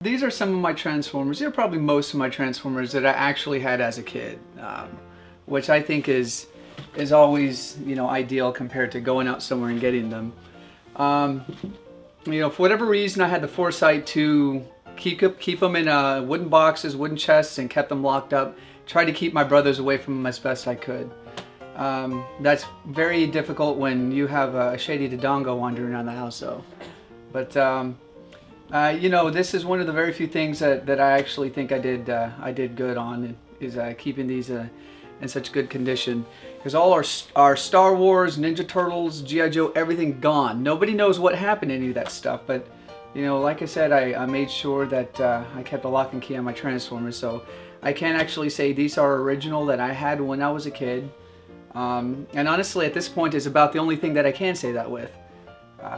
These are some of my Transformers. These are probably most of my Transformers that I actually had as a kid, which I think is always, you know, ideal compared to going out somewhere and getting them. You know, for whatever reason, I had the foresight to keep them in wooden boxes, wooden chests, and kept them locked up. Tried to keep my brothers away from them as best I could. That's very difficult when you have a Shady Dodongo wandering around the house, though. But you know, this is one of the very few things that I actually think I did good on, is keeping these in such good condition. Because all our Star Wars, Ninja Turtles, G.I. Joe, everything gone. Nobody knows what happened to any of that stuff, but you know, like I said, I made sure that I kept a lock and key on my Transformers, so I can actually say these are original that I had when I was a kid. And honestly, at this point, is about the only thing that I can say that with.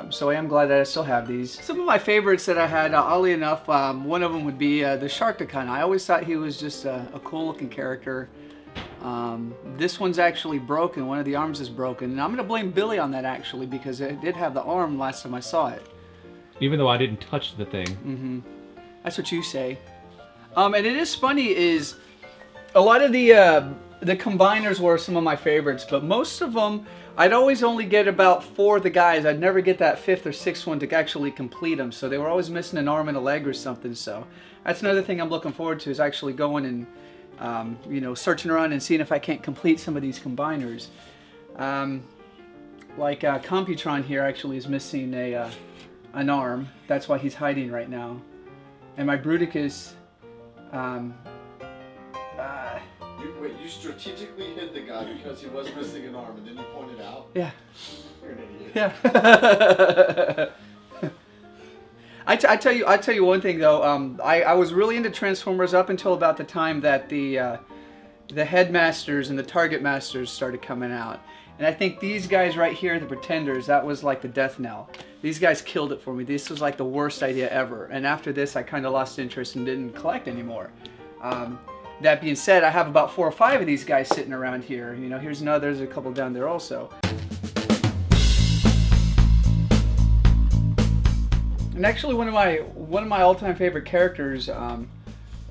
So I am glad that I still have these. Some of my favorites that I had, oddly enough, one of them would be the Sharkticon. I always thought he was just a cool looking character. This one's actually broken. One of the arms is broken. And I'm going to blame Billy on that, actually, because it did have the arm last time I saw it. Even though I didn't touch the thing. Mm-hmm. That's what you say. And it is funny, is a lot of the combiners were some of my favorites, but most of them, I'd always only get about 4 of the guys. I'd never get that 5th or 6th one to actually complete them, so they were always missing an arm and a leg or something. So that's another thing I'm looking forward to, is actually going and you know, searching around and seeing if I can't complete some of these combiners. Like Computron here actually is missing an arm. That's why he's hiding right now. And my Bruticus, Wait, you strategically hid the guy because he was missing an arm, and then you pointed out? Yeah. You're an idiot. Yeah. I tell you one thing though. I was really into Transformers up until about the time that the Headmasters and the Target Masters started coming out. And I think these guys right here, the Pretenders, that was like the death knell. These guys killed it for me. This was like the worst idea ever. And after this, I kind of lost interest and didn't collect anymore. That being said, I have about 4 or 5 of these guys sitting around here. You know, here's another. There's a couple down there also. And actually, one of my all-time favorite characters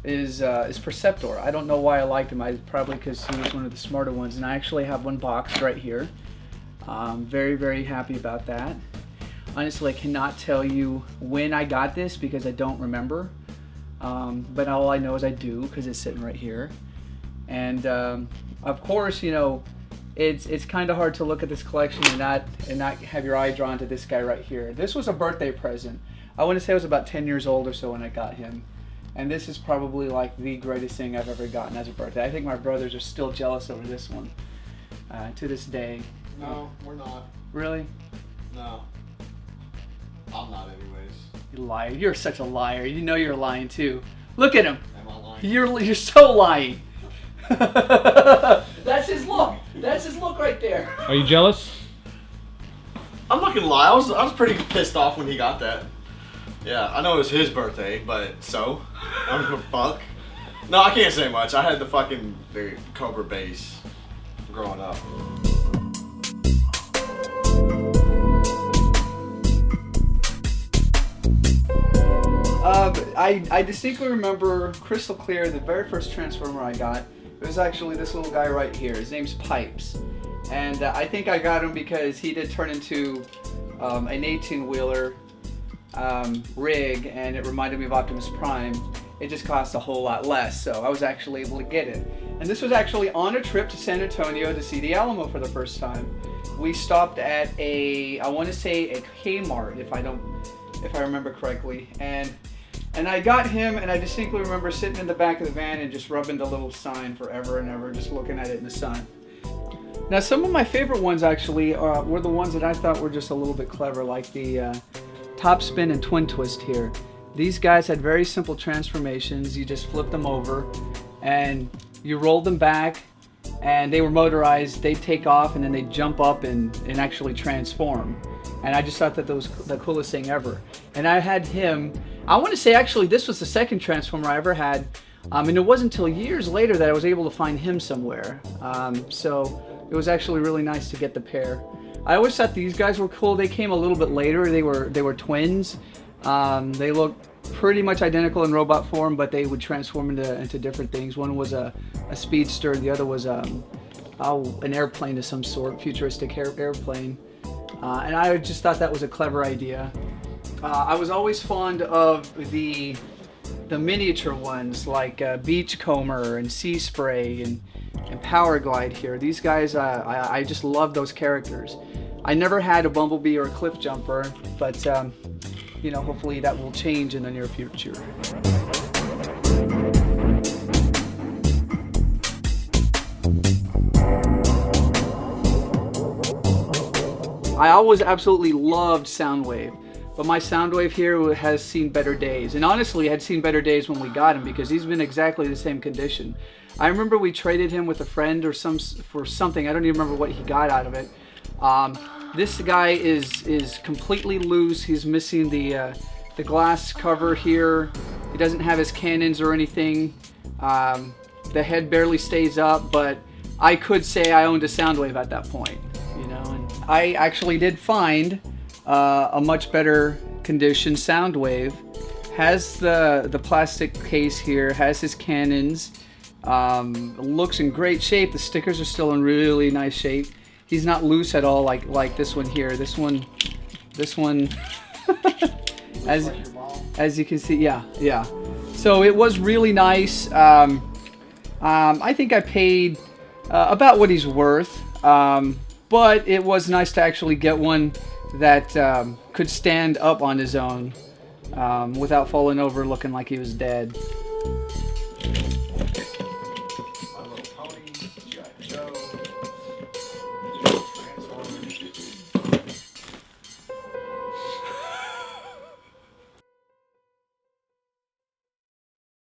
is Perceptor. I don't know why I liked him. Probably because he was one of the smarter ones. And I actually have one box right here. Very, very happy about that. Honestly, I cannot tell you when I got this because I don't remember. But all I know is I do, because it's sitting right here. And of course, you know, it's kind of hard to look at this collection and not have your eye drawn to this guy right here. This was a birthday present. I want to say I was about 10 years old or so when I got him. And this is probably like the greatest thing I've ever gotten as a birthday. I think my brothers are still jealous over this one to this day. No, we're not. Really? No. I'm not anyways. You liar. You're such a liar. You know you're lying too. Look at him. Am I lying? You're so lying. That's his look. That's his look right there. Are you jealous? I'm not gonna lie, I was pretty pissed off when he got that. Yeah, I know it was his birthday, but so? I'm a buck. No, I can't say much. I had the Cobra base growing up. I distinctly remember crystal clear the very first Transformer I got. It was actually this little guy right here. His name's Pipes. And I think I got him because he did turn into an 18-wheeler rig, and it reminded me of Optimus Prime. It just cost a whole lot less, so I was actually able to get it. And this was actually on a trip to San Antonio to see the Alamo for the first time. We stopped at I want to say a Kmart, if I remember correctly, and I got him, and I distinctly remember sitting in the back of the van and just rubbing the little sign forever and ever, just looking at it in the sun. Now, some of my favorite ones actually were the ones that I thought were just a little bit clever, like the Top Spin and Twin Twist here. These guys had very simple transformations. You just flip them over, and you rolled them back, and they were motorized. They'd take off, and then they'd jump up and actually transform. And I just thought that was the coolest thing ever. And I had him, I want to say actually this was the second Transformer I ever had. And it wasn't until years later that I was able to find him somewhere. So it was actually really nice to get the pair. I always thought these guys were cool. They came a little bit later. They were twins. They looked pretty much identical in robot form, but they would transform into different things. One was a speedster, the other was an airplane of some sort, futuristic airplane. And I just thought that was a clever idea. I was always fond of the miniature ones like Beachcomber and Sea Spray and Power Glide here. These guys, I just love those characters. I never had a Bumblebee or a Cliff Jumper, but you know, hopefully that will change in the near future. I always absolutely loved Soundwave, but my Soundwave here has seen better days, and honestly had seen better days when we got him, because he's been exactly the same condition. I remember we traded him with a friend or for something. I don't even remember what he got out of it. This guy is completely loose. He's missing the glass cover here. He doesn't have his cannons or anything. The head barely stays up, but I could say I owned a Soundwave at that point, you know. And I actually did find a much better condition Soundwave. Has the plastic case here, has his cannons, looks in great shape. The stickers are still in really nice shape. He's not loose at all like this one here. This one as you can see, yeah. So it was really nice. I think I paid about what he's worth, but it was nice to actually get one that could stand up on his own without falling over looking like he was dead.